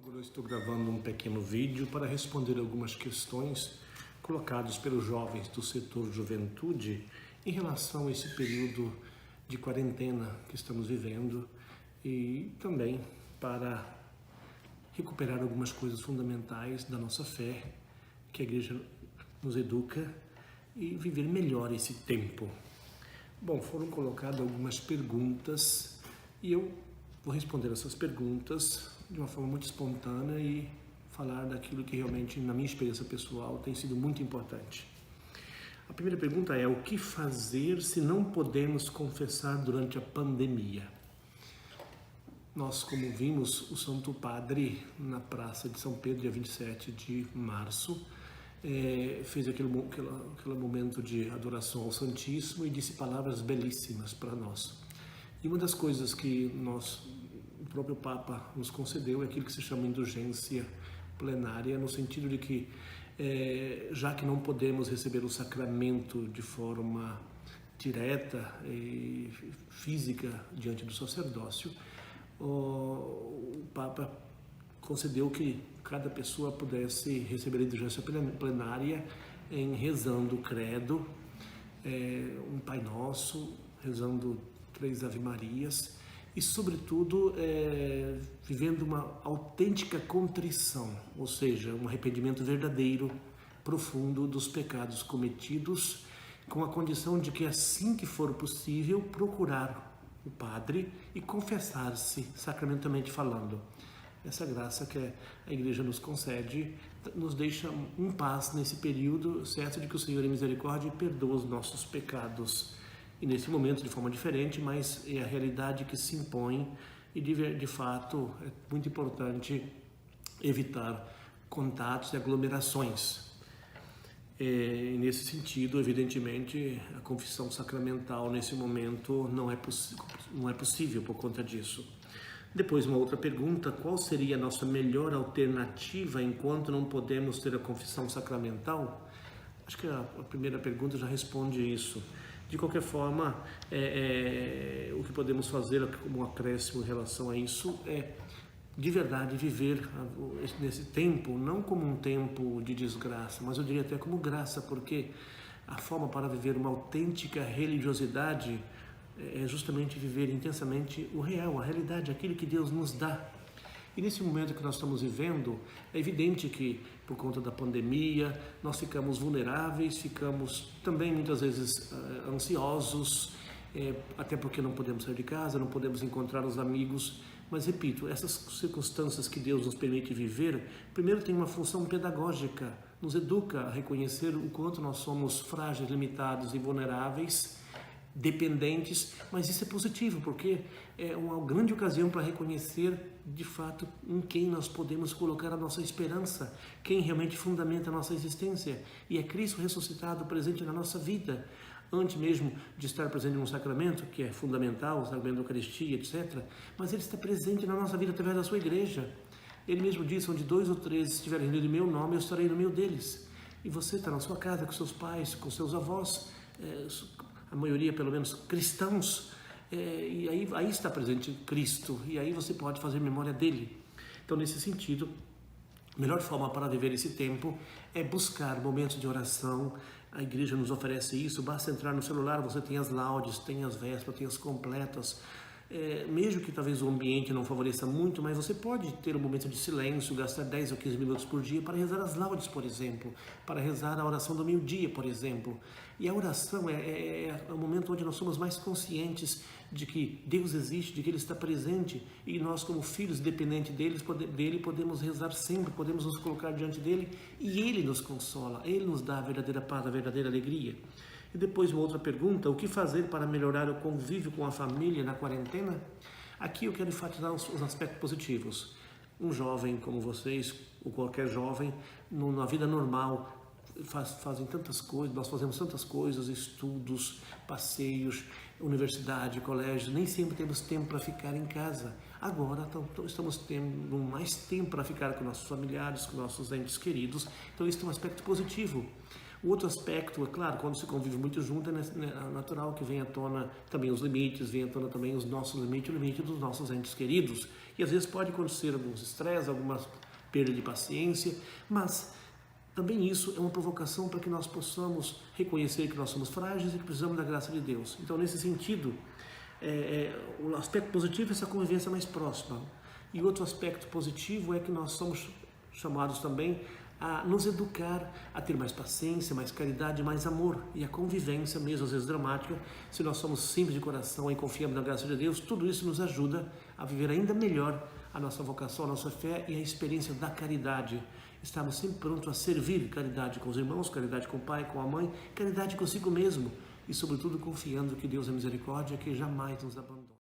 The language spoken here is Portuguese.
Agora eu estou gravando um pequeno vídeo para responder algumas questões colocadas pelos jovens do setor juventude em relação a esse período de quarentena que estamos vivendo e também para recuperar algumas coisas fundamentais da nossa fé que a igreja nos educa e viver melhor esse tempo. Bom, foram colocadas algumas perguntas e eu vou responder essas perguntas de uma forma muito espontânea e falar daquilo que realmente, na minha experiência pessoal, tem sido muito importante. A primeira pergunta é: o que fazer se não podemos confessar durante a pandemia? Nós, como vimos, o Santo Padre, na Praça de São Pedro, dia 27 de março, fez aquele momento de adoração ao Santíssimo e disse palavras belíssimas para nós. E uma das coisas que o próprio Papa nos concedeu é aquilo que se chama indulgência plenária, no sentido de que, já que não podemos receber o sacramento de forma direta e física diante do sacerdócio, o Papa concedeu que cada pessoa pudesse receber a indulgência plenária rezando o credo, um Pai Nosso, rezando 3 Ave Marias e, sobretudo, vivendo uma autêntica contrição, ou seja, um arrependimento verdadeiro, profundo dos pecados cometidos, com a condição de que, assim que for possível, procurar o Padre e confessar-se sacramentalmente falando. Essa graça que a Igreja nos concede nos deixa em paz nesse período, certo de que o Senhor em misericórdia perdoa os nossos pecados. E nesse momento de forma diferente, mas é a realidade que se impõe e de fato é muito importante evitar contatos e aglomerações. E nesse sentido, evidentemente, a confissão sacramental nesse momento não é possível por conta disso. Depois, uma outra pergunta: qual seria a nossa melhor alternativa enquanto não podemos ter a confissão sacramental? Acho que a primeira pergunta já responde isso. De qualquer forma, o que podemos fazer como um acréscimo em relação a isso é, de verdade, viver nesse tempo, não como um tempo de desgraça, mas eu diria até como graça, porque a forma para viver uma autêntica religiosidade é justamente viver intensamente o real, a realidade, aquilo que Deus nos dá. E nesse momento que nós estamos vivendo, é evidente que, por conta da pandemia, nós ficamos vulneráveis, ficamos também muitas vezes ansiosos, até porque não podemos sair de casa, não podemos encontrar os amigos. Mas, repito, essas circunstâncias que Deus nos permite viver, primeiro tem uma função pedagógica, nos educa a reconhecer o quanto nós somos frágeis, limitados e vulneráveis, dependentes, mas isso é positivo, porque é uma grande ocasião para reconhecer de fato em quem nós podemos colocar a nossa esperança, quem realmente fundamenta a nossa existência, e é Cristo ressuscitado presente na nossa vida, antes mesmo de estar presente num sacramento, que é fundamental, o sacramento da Eucaristia, etc., mas Ele está presente na nossa vida através da sua igreja. Ele mesmo disse: onde 2 ou 3 estiverem reunidos em meu nome, eu estarei no meio deles. E você está na sua casa, com seus pais, com seus avós, a maioria pelo menos cristãos, e aí está presente Cristo, e aí você pode fazer memória dele. Então, nesse sentido, a melhor forma para viver esse tempo é buscar momentos de oração. A igreja nos oferece isso, basta entrar no celular, você tem as laudes, tem as vésperas, tem as completas, mesmo que talvez o ambiente não favoreça muito, mas você pode ter um momento de silêncio, gastar 10 ou 15 minutos por dia para rezar as laudes, por exemplo, para rezar a oração do meio-dia, por exemplo. E a oração é o momento onde nós somos mais conscientes de que Deus existe, de que Ele está presente, e nós, como filhos dependentes dele, podemos rezar sempre, podemos nos colocar diante dele, e Ele nos consola, Ele nos dá a verdadeira paz, a verdadeira alegria. E depois uma outra pergunta: o que fazer para melhorar o convívio com a família na quarentena? Aqui eu quero enfatizar os aspectos positivos. Um jovem como vocês, ou qualquer jovem, na vida normal, fazem tantas coisas, nós fazemos tantas coisas, estudos, passeios, universidade, colégio, nem sempre temos tempo para ficar em casa. Agora estamos tendo mais tempo para ficar com nossos familiares, com nossos entes queridos, então isso é um aspecto positivo. O outro aspecto, é claro, quando se convive muito junto, é natural que venha à tona também os limites, venha à tona também os nossos limites, o limite dos nossos entes queridos. E às vezes pode acontecer alguns estresses, alguma perda de paciência, mas também isso é uma provocação para que nós possamos reconhecer que nós somos frágeis e que precisamos da graça de Deus. Então, nesse sentido, o aspecto positivo é essa convivência mais próxima. E outro aspecto positivo é que nós somos chamados também a nos educar, a ter mais paciência, mais caridade, mais amor. E a convivência, mesmo às vezes dramática, se nós somos simples de coração e confiamos na graça de Deus, tudo isso nos ajuda a viver ainda melhor a nossa vocação, a nossa fé e a experiência da caridade. Estamos sempre prontos a servir, caridade com os irmãos, caridade com o pai, com a mãe, caridade consigo mesmo e, sobretudo, confiando que Deus é misericórdia, que jamais nos abandona.